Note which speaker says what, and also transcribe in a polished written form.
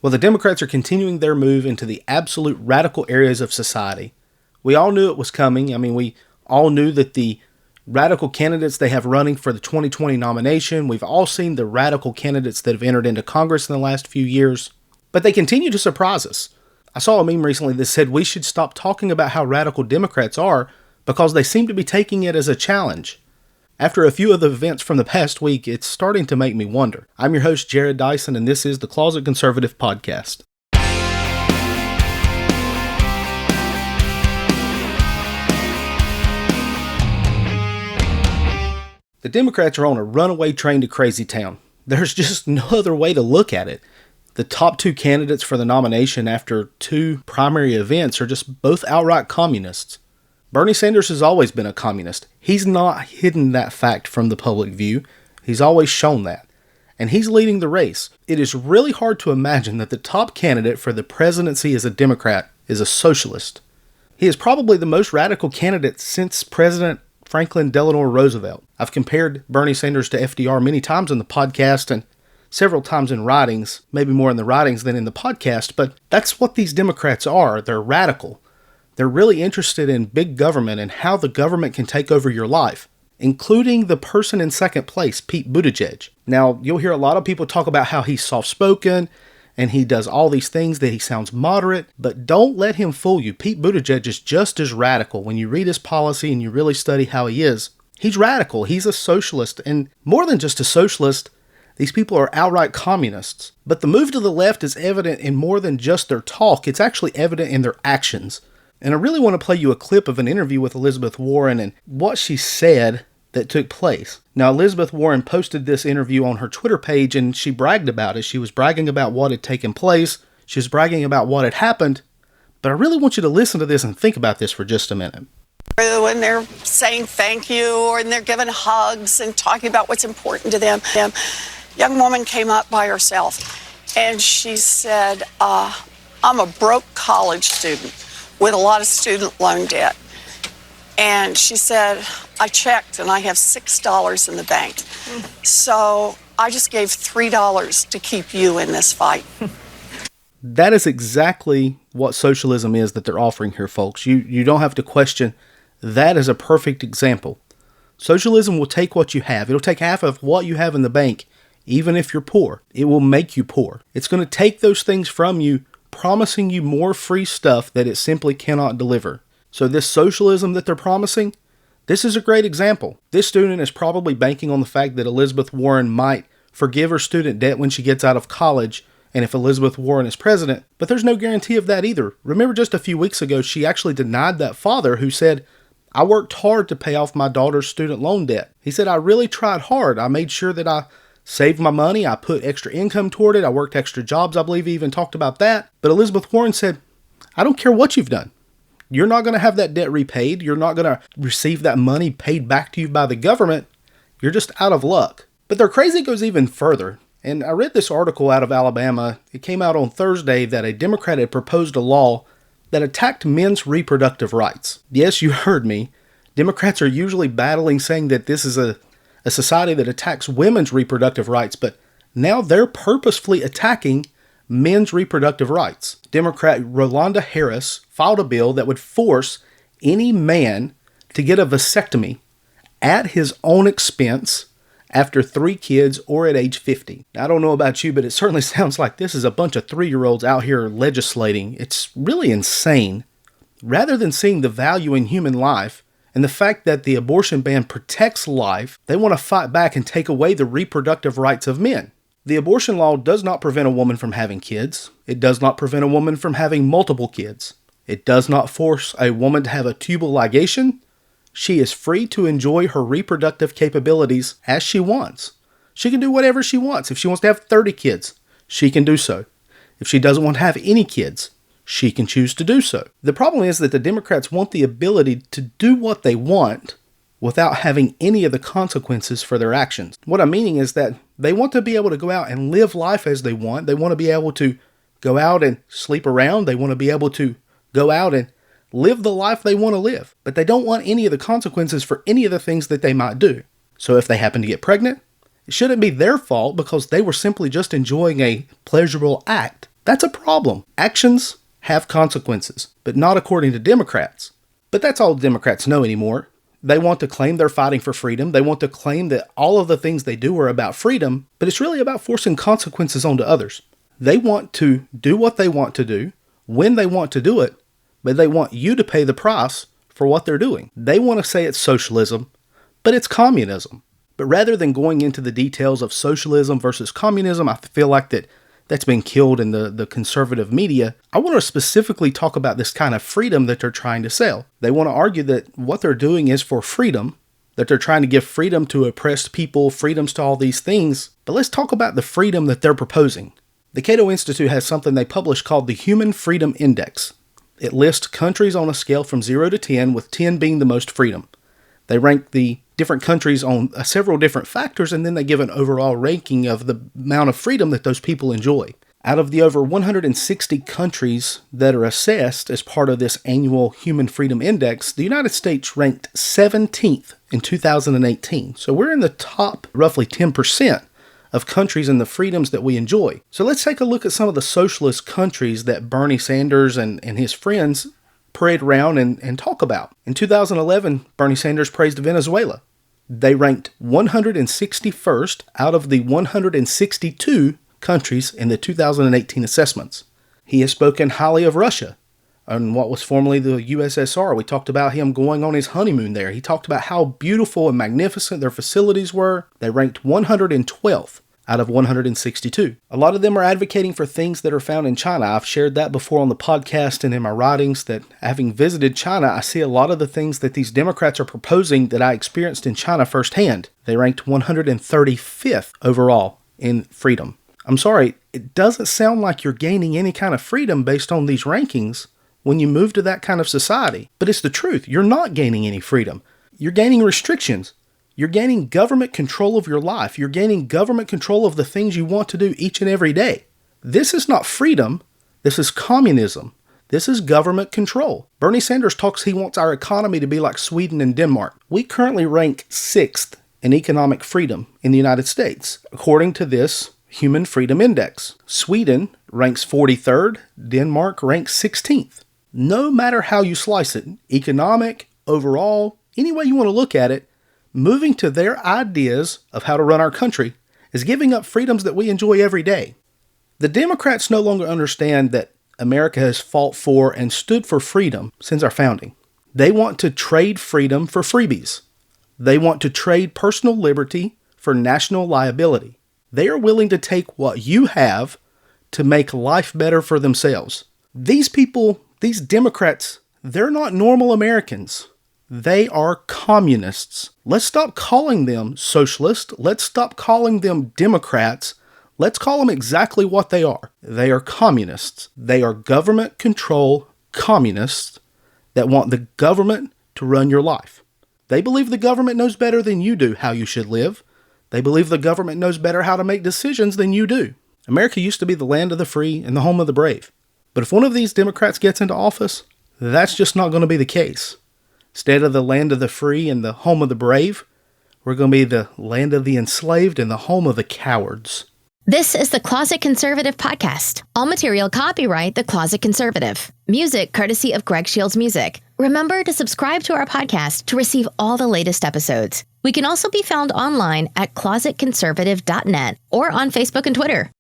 Speaker 1: Well, the Democrats are continuing their move into the absolute radical areas of society. We all knew it was coming. I mean, we all knew that the radical candidates they have running for the 2020 nomination, we've all seen the radical candidates that have entered into Congress in the last few years, but they continue to surprise us. I saw a meme recently that said we should stop talking about how radical Democrats are because they seem to be taking it as a challenge. After a few of the events from the past week, it's starting to make me wonder. I'm your host, Jared Dyson, and this is the Closet Conservative Podcast. The Democrats are on a runaway train to crazy town. There's just no other way to look at it. The top two candidates for the nomination after two primary events are just both outright communists. Bernie Sanders has always been a communist. He's not hidden that fact from the public view. He's always shown that. And he's leading the race. It is really hard to imagine that the top candidate for the presidency as a Democrat is a socialist. He is probably the most radical candidate since President Franklin Delano Roosevelt. I've compared Bernie Sanders to FDR many times in the podcast and several times in writings, maybe more in the writings than in the podcast, but that's what these Democrats are. They're radical. They're really interested in big government and how the government can take over your life, including the person in second place, Pete Buttigieg. Now, you'll hear a lot of people talk about how he's soft-spoken and he does all these things, that he sounds moderate, but don't let him fool you. Pete Buttigieg is just as radical. When you read his policy and you really study how he is, he's radical. He's a socialist, and more than just a socialist, these people are outright communists. But the move to the left is evident in more than just their talk. It's actually evident in their actions. And I really want to play you a clip of an interview with Elizabeth Warren and what she said that took place. Now, Elizabeth Warren posted this interview on her Twitter page and she bragged about it. She was bragging about what had taken place. She was bragging about what had happened. But I really want you to listen to this and think about this for just a minute.
Speaker 2: When they're saying thank you or they're giving hugs and talking about what's important to them. A young woman came up by herself and she said, I'm a broke college student with a lot of student loan debt. And she said, I checked and I have $6 in the bank. So I just gave $3 to keep you in this fight.
Speaker 1: That is exactly what socialism is that they're offering here, folks. You don't have to question. That is a perfect example. Socialism will take what you have. It'll take half of what you have in the bank, even if you're poor. It will make you poor. It's going to take those things from you, promising you more free stuff that it simply cannot deliver. So this socialism that they're promising, this is a great example. This student is probably banking on the fact that Elizabeth Warren might forgive her student debt when she gets out of college and if Elizabeth Warren is president, but there's no guarantee of that either. Remember just a few weeks ago, she actually denied that father who said, I worked hard to pay off my daughter's student loan debt. He said, I really tried hard. I made sure that I saved my money. I put extra income toward it. I worked extra jobs. I believe he even talked about that. But Elizabeth Warren said, I don't care what you've done. You're not going to have that debt repaid. You're not going to receive that money paid back to you by the government. You're just out of luck. But their crazy goes even further. And I read this article out of Alabama. It came out on Thursday that a Democrat had proposed a law that attacked men's reproductive rights. Yes, you heard me. Democrats are usually battling saying that this is a society that attacks women's reproductive rights, but now they're purposefully attacking men's reproductive rights. Democrat Rolanda Harris filed a bill that would force any man to get a vasectomy at his own expense after 3 kids or at age 50. Now, I don't know about you, but it certainly sounds like this is a bunch of 3-year-olds out here legislating. It's really insane. Rather than seeing the value in human life and the fact that the abortion ban protects life, they want to fight back and take away the reproductive rights of men. The abortion law does not prevent a woman from having kids. It does not prevent a woman from having multiple kids. It does not force a woman to have a tubal ligation. She is free to enjoy her reproductive capabilities as she wants. She can do whatever she wants. If she wants to have 30 kids, she can do so. If she doesn't want to have any kids, she can choose to do so. The problem is that the Democrats want the ability to do what they want without having any of the consequences for their actions. What I'm meaning is that they want to be able to go out and live life as they want. They want to be able to go out and sleep around. They want to be able to go out and live the life they want to live. But they don't want any of the consequences for any of the things that they might do. So if they happen to get pregnant, it shouldn't be their fault because they were simply just enjoying a pleasurable act. That's a problem. Actions have consequences, but not according to Democrats. But that's all Democrats know anymore. They want to claim they're fighting for freedom. They want to claim that all of the things they do are about freedom, but it's really about forcing consequences onto others. They want to do what they want to do, when they want to do it, but they want you to pay the price for what they're doing. They want to say it's socialism, but it's communism. But rather than going into the details of socialism versus communism, I feel like that's been killed in the conservative media. I want to specifically talk about this kind of freedom that they're trying to sell. They want to argue that what they're doing is for freedom, that they're trying to give freedom to oppressed people, freedoms to all these things. But let's talk about the freedom that they're proposing. The Cato Institute has something they publish called the Human Freedom Index. It lists countries on a scale from 0 to 10, with 10 being the most freedom. They rank the different countries on several different factors, and then they give an overall ranking of the amount of freedom that those people enjoy. Out of the over 160 countries that are assessed as part of this annual Human Freedom Index, the United States ranked 17th in 2018. So we're in the top roughly 10% of countries and the freedoms that we enjoy. So let's take a look at some of the socialist countries that Bernie Sanders and his friends parade around and talk about. In 2011, Bernie Sanders praised Venezuela. They ranked 161st out of the 162 countries in the 2018 assessments. He has spoken highly of Russia and what was formerly the USSR. We talked about him going on his honeymoon there. He talked about how beautiful and magnificent their facilities were. They ranked 112th out of 162. A lot of them are advocating for things that are found in China. I've shared that before on the podcast and in my writings, that having visited China, I see a lot of the things that these Democrats are proposing that I experienced in China firsthand. They ranked 135th overall in freedom. I'm sorry, it doesn't sound like you're gaining any kind of freedom based on these rankings when you move to that kind of society. But it's the truth. You're not gaining any freedom. You're gaining restrictions. You're gaining government control of your life. You're gaining government control of the things you want to do each and every day. This is not freedom. This is communism. This is government control. Bernie Sanders talks he wants our economy to be like Sweden and Denmark. We currently rank 6th in economic freedom in the United States, according to this Human Freedom Index. Sweden ranks 43rd. Denmark ranks 16th. No matter how you slice it, economic, overall, any way you want to look at it, moving to their ideas of how to run our country is giving up freedoms that we enjoy every day. The Democrats no longer understand that America has fought for and stood for freedom since our founding. They want to trade freedom for freebies. They want to trade personal liberty for national liability. They are willing to take what you have to make life better for themselves. These people, these Democrats, they're not normal Americans. They are communists. Let's stop calling them socialists. Let's stop calling them Democrats. Let's call them exactly what they are. They are communists. They are government control communists that want the government to run your life. They believe the government knows better than you do how you should live. They believe the government knows better how to make decisions than you do. America used to be the land of the free and the home of the brave. But if one of these Democrats gets into office, that's just not going to be the case. Instead of the land of the free and the home of the brave, we're going to be the land of the enslaved and the home of the cowards.
Speaker 3: This is the Closet Conservative Podcast. All material copyright The Closet Conservative. Music courtesy of Greg Shields Music. Remember to subscribe to our podcast to receive all the latest episodes. We can also be found online at closetconservative.net or on Facebook and Twitter.